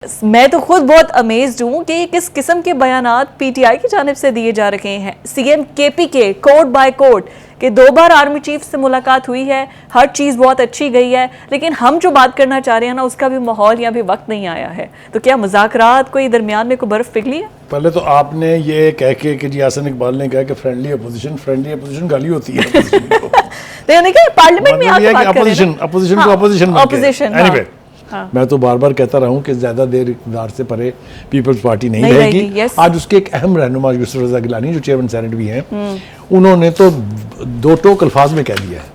मैं तो खुद बहुत अमेज्ड हूँ कि किस किस्म के बयानात पीटीआई की जानिब से दिए जा रहे हैं। सीएम केपी के कोर्ट बाय कोर्ट कि 2 बार आर्मी चीफ से मुलाकात हुई है, हर चीज़ बहुत अच्छी गई है, लेकिन हम जो बात करना चाह रहे हैं ना उसका भी माहौल या भी वक्त नहीं आया है। तो क्या मुज़ाकरात कोई दरमियान में कोई बर्फ पिघली है? पहले तो आपने ये कह के कि जी हसन इकबाल ने कहा कि फ्रेंडली अपोजिशन गाली होती है तो यानी कि पार्लियामेंट में आके बात कर रहे हैं अपोजिशन एनीवे मैं तो बार बार कहता रहा हूँ कि ज्यादा देर इक़्तिदार से परे पीपल्स पार्टी नहीं रहेगी। आज उसके एक अहम रहनुमा यूसुफ रज़ा गिलानी जो चेयरमैन सेनेट भी हैं, उन्होंने तो दो टोक अल्फाज में कह दिया है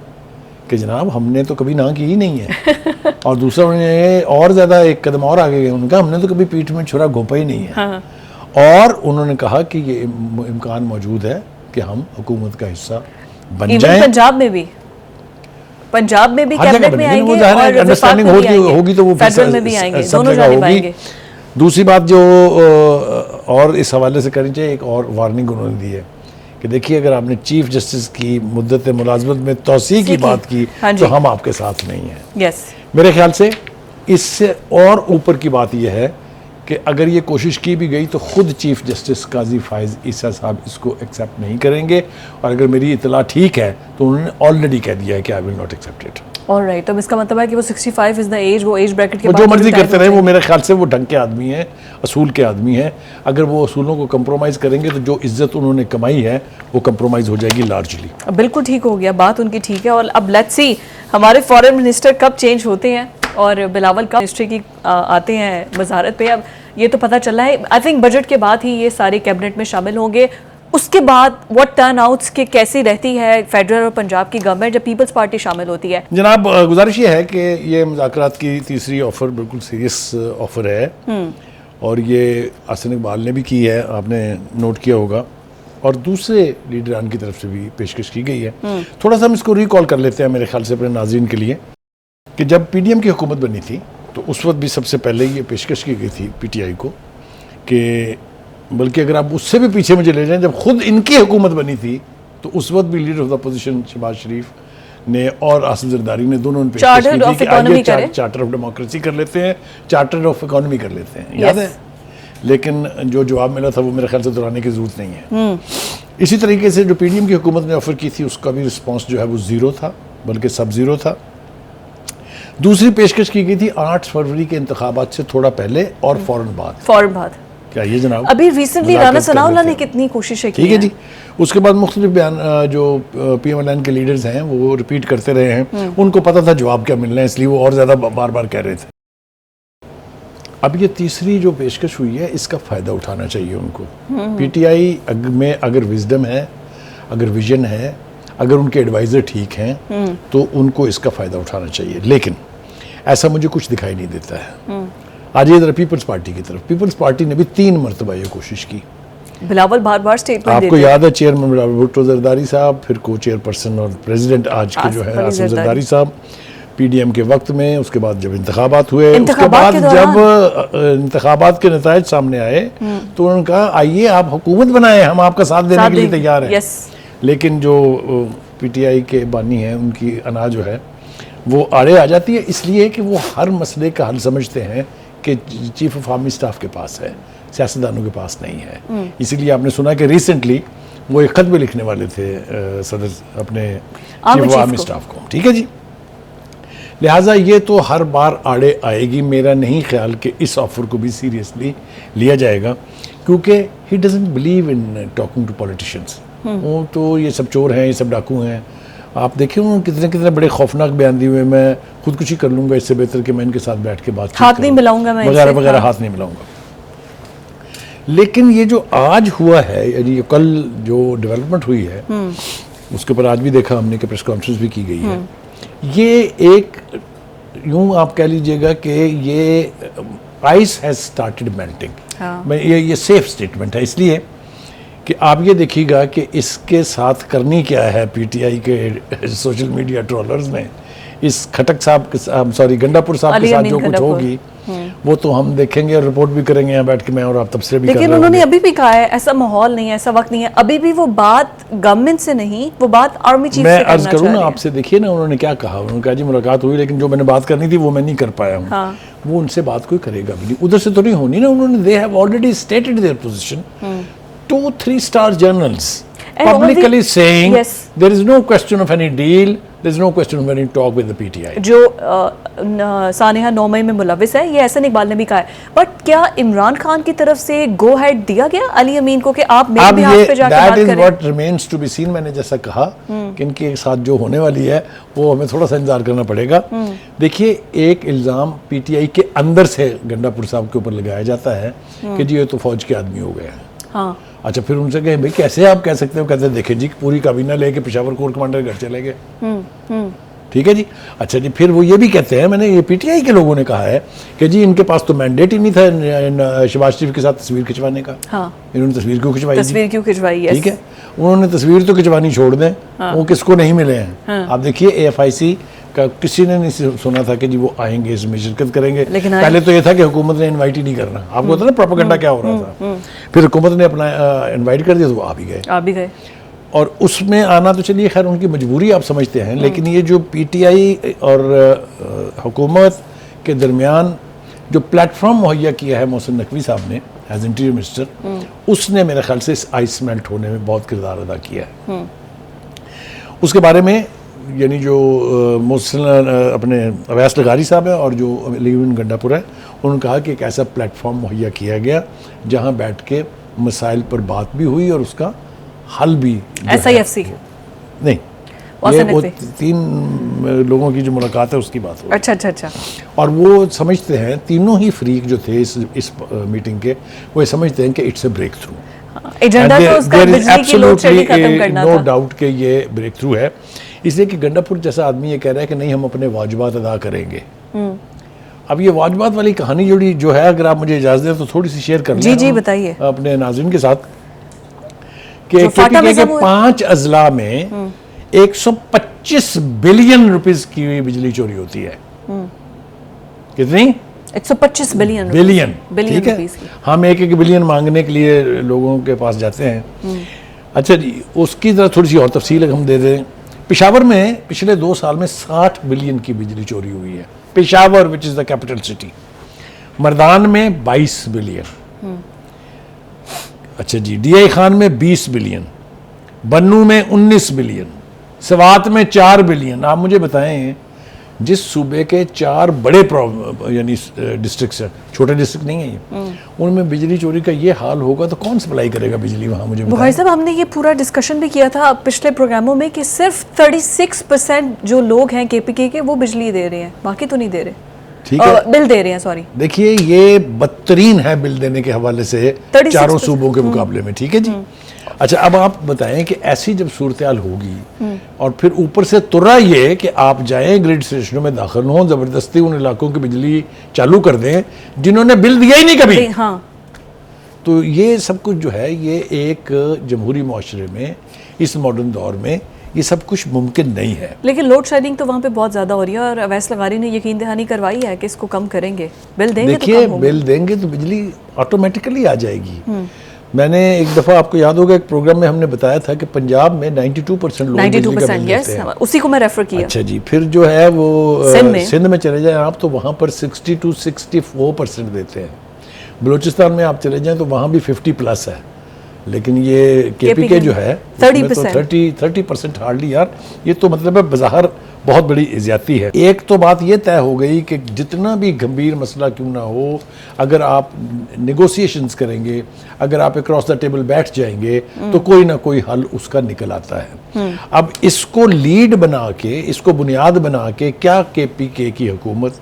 कि जनाब हमने तो कभी ना की ही नहीं है और दूसरा उन्होंने और ज्यादा एक कदम और आगे गए, उनका हमने तो कभी पीठ में छुरा घोंपा ही नहीं है। और उन्होंने कहा कि ये इम्कान मौजूद है कि हम हुकूमत का हिस्सा बन जाएं। पंजाब में भी कैबिनेट में आएंगे और अंडरस्टैंडिंग होगी तो वो फेडरल में भी आएंगे, दोनों जानिब आएंगे। दूसरी बात जो और इस हवाले से करनी चाहिए, एक और वार्निंग उन्होंने दी है कि देखिए अगर आपने चीफ जस्टिस की मुद्दत मुलाजमत में तौसी की बात की तो हम आपके साथ नहीं हैं। मेरे ख्याल से इससे और ऊपर की बात यह है कि अगर ये कोशिश की भी गई तो खुद चीफ जस्टिस काजी फाइज ईसा साहब इसको एक्सेप्ट नहीं करेंगे, और अगर मेरी इतला ठीक है तो उन्होंने ऑलरेडी कह दिया है कि I will not accept it. Alright, तो इसका मतलब है कि वो 65 इज द एज, वो एज ब्रैकेट के बाद जो मर्जी करते रहे, वो मेरे ख्याल से वो ढंग के आदमी हैं, असूल के आदमी हैं। अगर वो असूलों को कंप्रोमाइज़ करेंगे तो जो इज्जत उन्होंने कमाई है वो कंप्रोमाइज़ हो जाएगी लार्जली। बिल्कुल ठीक हो गया, बात उनकी ठीक है। और अब लेट्स सी हमारे फॉरेन मिनिस्टर कब चेंज होते हैं और बिलावल कब मिनिस्ट्री की आते हैं वजारत पे। अब ये तो पता चला है, आई थिंक बजट के बाद ही ये सारे कैबिनेट में शामिल होंगे। उसके बाद व्हाट टर्न आउट्स के कैसी रहती है फेडरल और पंजाब की गवर्नमेंट जब पीपल्स पार्टी शामिल होती है? जनाब गुजारिश ये है कि ये मुज़ाकरात की तीसरी ऑफर बिल्कुल सीरियस ऑफर है और ये हसन इकबाल ने भी की है, आपने नोट किया होगा, और दूसरे लीडरान की तरफ से भी पेशकश की गई है। थोड़ा सा हम इसको रिकॉल कर लेते हैं मेरे ख्याल से अपने नाज़रीन के लिए कि जब पीडीएम की हुकूमत बनी थी तो उस वक्त भी सबसे पहले ये पेशकश की गई थी पीटीआई को कि, बल्कि अगर आप उससे भी पीछे मुझे ले जाएं, जब खुद इनकी हुकूमत बनी थी तो उस वक्त भी leader of the opposition Shehbaz Sharif ने और आसिफ जरदारी ने दोनों पेशकश की थी कि आइए चार्टर ऑफ डेमोक्रेसी कर लेते हैं, चार्टर ऑफ इकोनॉमी कर लेते हैं, याद है? लेकिन जो जवाब मिला था वो मेरे ख्याल से दोहराने की जरूरत नहीं है। इसी तरीके से जो पीडीएम की हुकूमत ने ऑफर की थी उसका भी रिस्पॉन्स जो है वो जीरो था, बल्कि सब जीरो था। दूसरी पेशकश की गई थी 8 फरवरी के इंतखाबात से थोड़ा पहले और फौरन बाद। क्या ये जनाब अभी रिसेंटली राना सनाउल्लाह ने कितनी कोशिशें की? ठीक है जी। उसके बाद मुख्तलिफ बयान जो पीएमएलएन के लीडर्स हैं वो रिपीट करते रहे हैं, उनको पता था जवाब क्या मिलना है, इसलिए वो और ज़्यादा बार बार कह रहे थे। अब ये तीसरी जो पेशकश हुई है इसका फ़ायदा उठाना चाहिए उनको। पीटीआई में अगर विजडम है, अगर विजन है, अगर उनके एडवाइज़र ठीक हैं तो उनको इसका फ़ायदा उठाना चाहिए, लेकिन ऐसा मुझे कुछ दिखाई नहीं देता है। आज ये जरा पीपल्स पार्टी की तरफ, पीपल्स पार्टी ने भी 3 मरतबा ये कोशिश की। बिलावल बार-बार स्टेटमेंट आपको याद है चेयरमैन बिलावल भुट्टो जरदारी साहब, फिर को चेयरपर्सन और प्रेसिडेंट आज के जो है आसिफ जरदारी साहब पीडीएम के वक्त में, उसके बाद जब इंतखाबात हुए, उसके बाद जब इंतखाबात के नतायज सामने आए तो उन्होंने कहा आइए आप हुकूमत बनाए, हम आपका साथ देने के लिए तैयार हैं। लेकिन जो पीटीआई के बानी हैं उनकी अना जो है वो आड़े आ जाती है, इसलिए कि वो हर मसले का हल समझते हैं कि चीफ ऑफ आर्मी स्टाफ के पास है, सियासतदानों के पास नहीं है। इसीलिए आपने सुना कि रिसेंटली वो एक खत भी लिखने वाले थे सदर अपने चीफ ऑफ आर्मी स्टाफ को। ठीक है जी, लिहाजा ये तो हर बार आड़े आएगी। मेरा नहीं ख्याल कि इस ऑफर को भी सीरियसली लिया जाएगा, क्योंकि he doesn't believe in talking to politicians. वो तो ये सब चोर हैं, ये सब डाकू हैं। आप देखिए उन्होंने कितने कितने बड़े खौफनाक बयान दिए हुए, मैं खुदकुशी कर लूंगा इससे बेहतर कि मैं इनके साथ बैठ के बात हाथ नहीं मिलाऊंगा, मैं वगैरह वगैरह हाथ नहीं मिलाऊंगा। लेकिन ये जो आज हुआ है, यानी कल जो डेवलपमेंट हुई है उसके ऊपर आज भी देखा हमने कि प्रेस कॉन्फ्रेंस भी की गई है। ये एक यूं आप कह लीजिएगा कि ये आइस हैज स्टार्टेड मेल्टिंग। ये सेफ स्टेटमेंट है, इसलिए कि आप ये देखिएगा कि इसके साथ करनी क्या है पीटीआई के सोशल मीडिया ट्रोलर्स ने। इस खटक साहब के, सॉरी गंडापुर साहब के साथ जो कुछ होगी वो तो हम देखेंगे और रिपोर्ट भी करेंगे यहाँ बैठ के, मैं और आप तबसरे भी कर रहे लेकिन उन्होंने अभी भी कहा है ऐसा माहौल नहीं है, ऐसा वक्त नहीं है, अभी भी वो बात गवर्नमेंट से नहीं, वो बात आर्मी चीफ से करना मैं अर्ज करूँ ना आपसे, देखिए ना उन्होंने क्या कहा, उन्होंने कहा जी मुलाकात हुई लेकिन जो मैंने बात करनी थी वो मैं नहीं कर पाया हूँ। हाँ। वो उनसे बात कोई करेगा भी नहीं, उधर से तो नहीं होनी ना। उन्होंने they have already stated their position, 2-3 star journals publicly saying there is no question of any deal, there is no question of any talk with the PTI. जो सानेहा 9 मई में मुलविस है, ये एहसन इकबाल ने भी कहा है। बट क्या इमरान खान की तरफ से गो हेड दिया गया अली अमीन को कि आप मेरे बिहाफ पे जाकर बात करें? That is what remains to be seen। मैंने जैसा कहा कि इनके साथ जो होने वाली है वो हमें थोड़ा सा इंतजार करना पड़ेगा। देखिए, एक इल्ज़ाम PTI के अंदर से गंडापुर साहब के ऊपर लगाया जाता है कि जी ये तो फौज के आदमी हो गए हैं। हाँ। अच्छा, फिर उनसे कहें भाई कैसे आप कह सकते हो? कहते हैं देखें जी पूरी काबीना लेके पेशावर कोर कमांडर घर चले गए। ठीक है जी। अच्छा जी, फिर वो ये भी कहते हैं, मैंने ये PTI के लोगों ने कहा है कि जी इनके पास तो मैंडेट ही नहीं था शहबाज शरीफ के साथ तस्वीर खिंचवाने का। हाँ। इन्होंने तस्वीर क्यों खिंचवाई? तस्वीर क्यों खिंचवाई? ठीक है, उन्होंने तस्वीर तो खिंचवानी छोड़ दें। हाँ। वो किसको नहीं मिले हैं। आप देखिए AFIC का किसी ने नहीं सुना था कि जी वो आएंगे, इसमें शिरकत करेंगे। पहले तो ये था कि हुकूमत ने इनवाइट ही नहीं करना। आपको पता ना प्रोपेगेंडा क्या हो रहा था। फिर हुकूमत ने अपना इनवाइट कर दिया तो वो आ भी गए। और उसमें आना तो चलिए खैर उनकी मजबूरी आप समझते हैं, लेकिन ये जो PTI और हुकूमत के दरमियान जो प्लेटफॉर्म मुहैया किया है मोहसिन नकवी साहब ने एज इंटीरियर मिनिस्टर, उसने मेरे ख्याल से इस आइस मेल्ट होने में बहुत किरदार अदा किया है। उसके बारे में यानी जो मोहसिन अपने अवैस लगारी साहब है और जो अलीन गंडापुर है, उन्होंने कहा कि एक ऐसा प्लेटफॉर्म मुहैया किया गया जहां बैठ के मसाइल पर बात भी हुई और उसका हल भी। SIFC नहीं, ये वो 3 लोगों की जो मुलाकात है उसकी बात हो। अच्छा। और वो समझते हैं, तीनों ही फ्रीक जो थे इस मीटिंग के, वो ये समझते हैं कि it's a breakthrough. Agenda तो उसका बिजली की लोड शेडिंग खत्म करना था। नो डाउट कि ये ब्रेक थ्रू है, इसलिए कि गंडापुर जैसा आदमी ये कह रहा है कि नहीं हम अपने वाजिबात अदा करेंगे। अब ये वाजिबात वाली कहानी जो है, अगर आप मुझे इजाजत दें तो थोड़ी सी शेयर कर लें। जी बताइए अपने नाज़रीन के साथ कि KPK के 5 अजला में 125 बिलियन रुपीस की बिजली चोरी होती है। कितनी? 125 बिलियन। ठीक है, हम 1-1 बिलियन मांगने के लिए लोगों के पास जाते हैं। अच्छा जी, उसकी तरह थोड़ी सी और तफसील हम दे दें। पेशावर में पिछले 2 साल में 60 बिलियन की बिजली चोरी हुई है। Peshawar which is the capital city. Mardan में 22 बिलियन। अच्छा जी, DI खान में 20 बिलियन, बन्नू में 19 बिलियन, सवात में 4 बिलियन। आप मुझे बताएं, जिस सूबे के 4 बड़े यानी डिस्ट्रिक्ट्स हैं, छोटे डिस्ट्रिक्ट नहीं है ये, उनमें बिजली चोरी का ये हाल होगा तो कौन सप्लाई करेगा बिजली वहाँ? मुझे बुखारी साहब, हमने ये पूरा डिस्कशन भी किया था पिछले प्रोग्रामों में कि सिर्फ 36% जो लोग हैं KPK के वो बिजली दे रहे हैं, बाकी तो नहीं दे रहे। ठीक है, बिल दे रहे हैं, सॉरी। देखिए ये बदतरीन है बिल देने के हवाले से चारों सूबों के मुकाबले में। ठीक है जी। अच्छा, अब आप बताएं कि ऐसी जब सूरत-ए-हाल होगी और फिर ऊपर से तुर्रा ये कि आप जाएं ग्रिड स्टेशनों में दाखिल हों, जबरदस्ती उन इलाकों की बिजली चालू कर दें जिन्होंने बिल दिया ही नहीं कभी। हाँ। तो ये सब कुछ जो है, ये एक जमहूरी मुआशरे में इस मॉडर्न दौर में ये सब कुछ मुमकिन नहीं है। लेकिन लोड शेडिंग तो वहाँ पे बहुत ज़्यादा हो रही है और अवैस लगारी ने यकीन दहानी करवाई है कि इसको कम करेंगे। बिल देंगे देखिए, बिल देंगे तो बिजली ऑटोमेटिकली आ जाएगी। मैंने एक दफ़ा, आपको याद होगा, एक प्रोग्राम में हमने बताया था कि पंजाब में 92% लोग बिजली का बिल देते हैं। उसी को मैं रेफर किया। अच्छा जी, फिर जो है वो सिंध में चले जाएं आप तो वहाँ पर 60-64% देते हैं। बलूचिस्तान में आप चले जाएं तो वहाँ भी 50+ है। लेकिन ये KPK जो है 30% हार्डली। यार ये तो मतलब है बज़ाहिर बहुत बड़ी ज्यादती है। एक तो बात ये तय हो गई कि जितना भी गंभीर मसला क्यों ना हो, अगर आप नेगोशिएशंस करेंगे, अगर आप अक्रॉस द टेबल बैठ जाएंगे तो कोई ना कोई हल उसका निकल आता है। अब इसको लीड बना के, इसको बुनियाद बना के क्या KPK की हुकूमत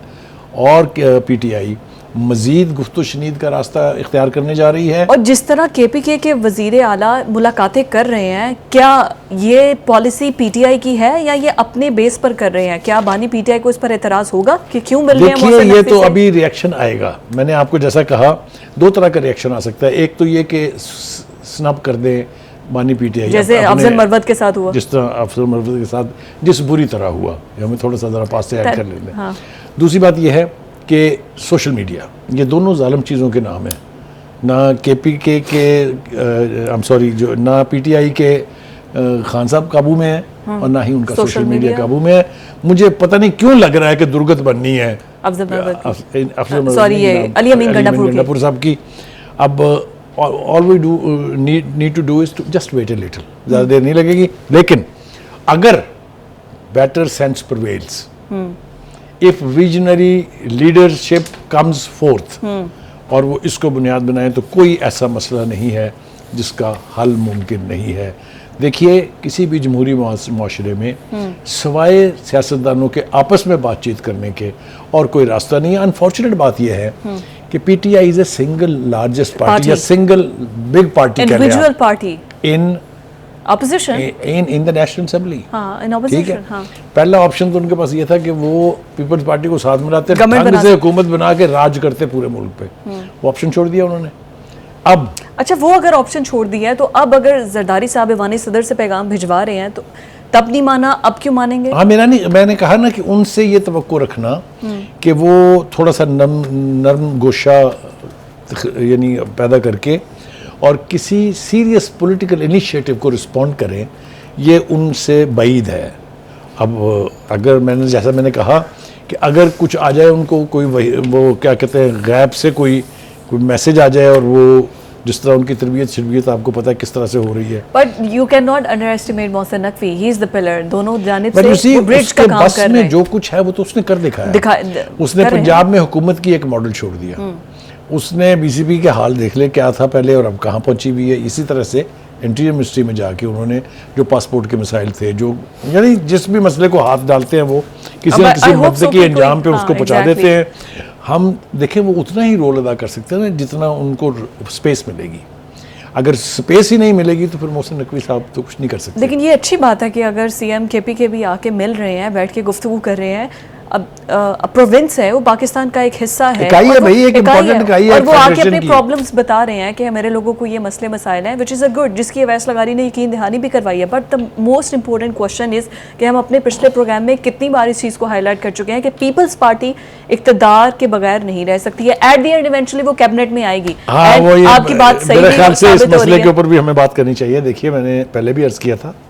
और PTI मजीद गुफ्तो शनीद का रास्ता इख्तियार करने जा रही है? और जिस तरह KPK के वजीर आला मुलाकातें कर रहे हैं, क्या ये पॉलिसी PTI की है या ये अपने बेस पर कर रहे हैं? क्या बानी PTI को इस पर एतराज होगा कि क्यों मिल रहे हैं? देखिए, ये तो अभी रिएक्शन आएगा। मैंने आपको जैसा कहा, 2 तरह का रिएक्शन आ सकता है। एक तो ये कि स्नब कर दें बानी PTI, जैसे अफजल मरवत के साथ हुआ, जिस तरह अफजल मरवत के साथ जिस बुरी तरह हुआ, हमें थोड़ा सा जरा पास से ऐड कर लेते हैं। दूसरी बात यह है कि सोशल मीडिया, ये दोनों जालिम चीज़ों के नाम हैं। ना KPK के आई एम सॉरी जो ना PTI के खान साहब काबू में है और ना ही उनका सोशल मीडिया काबू में है। मुझे पता नहीं क्यों लग रहा है कि दुर्गत बननी है अली अमीन गंडापुर साहब की। अब all we do need to do is to just wait a little, ज़्यादा देर नहीं लगेगी। लेकिन अगर better sense prevails, if visionary leadership comes forth और वो इसको बुनियाद बनाए, तो कोई ऐसा मसला नहीं है जिसका हल मुमकिन नहीं है। देखिए किसी भी जमहूरी माशरे में सवाए सियासतदानों के आपस में बातचीत करने के और कोई रास्ता नहीं है। अनफॉर्चुनेट बात यह है कि PTI is a single largest party या single big party individual party in opposition in the national assembly. In opposition. पहला ऑप्शन तो उनके पास ये था कि वो पीपल्स पार्टी को साथ मिलाते, ढंग से हुकूमत बना के राज करते पूरे मुल्क पे। वो ऑप्शन छोड़ दिया उन्होंने। अब अच्छा, वो अगर ऑप्शन छोड़ दिया है तो अब अगर जरदारी साहब ऐवान सदर से पैगाम भिजवा रहे हैं तो तब नहीं माना, अब क्यों मानेंगे? हाँ, मैंने कहा ना कि उनसे ये तवक्को रखना कि वो थोड़ा सा नरम गोशा यानी पैदा करके और किसी सीरियस पॉलिटिकल इनिशिएटिव को रिस्पॉन्ड करें, ये उनसे बाइद है। अब अगर जैसा मैंने कहा कि अगर कुछ आ जाए उनको कोई वो क्या कहते हैं गैब से कोई मैसेज आ जाए और वो जिस तरह उनकी तरबियत आपको पता है किस तरह से हो रही है। But you can not under estimate Mohsin Naqvi, he is the pillar. दोनों जानिब से वो ब्रिज का काम कर रहे हैं। जो कुछ है वो तो उसने कर दिखाया। उसने पंजाब में हुकूमत की एक मॉडल छोड़ दिया। उसने BCP के हाल देख ले क्या था पहले और अब कहाँ पहुंची हुई है। इसी तरह से इंटीरियर मिनिस्ट्री में जाके उन्होंने जो पासपोर्ट के मसाइल थे, जो यानी जिस भी मसले को हाथ डालते हैं वो किसी न किसी मुद्दे के अंजाम पे उसको पहुंचा देते हैं। हम देखें वो उतना ही रोल अदा कर सकते हैं जितना उनको स्पेस मिलेगी। अगर स्पेस ही नहीं मिलेगी तो फिर मोहसिन नकवी साहब तो कुछ नहीं कर सकते। लेकिन ये अच्छी बात है कि अगर CM KPK भी आके मिल रहे हैं, बैठ के गुफ्तगू कर रहे हैं। अब प्रोविंस है, वो पाकिस्तान का एक हिस्सा है, इकाई है भाई, एक इम्पोर्टेंट इकाई है, और वो आके अपने प्रॉब्लम्स बता रहे हैं कि मेरे लोगों को ये मसले मसाइल हैं, विच इज़ अ गुड, जिसकी अवैस लगारी ने यकीन दहानी भी करवाई है। But the most important question is कि हम अपने पिछले प्रोग्राम में कितनी बार इस चीज़ को हाईलाइट कर चुके हैं कि पीपल्स पार्टी इक़्तिदार के बगैर नहीं रह सकती है। एट द एंड इवेंचुअली वो कैबिनेट में आएगी। आपकी बात सही है। इस मसले के ऊपर भी हमें बात करनी चाहिए। देखिए मैंने पहले भी अर्ज किया था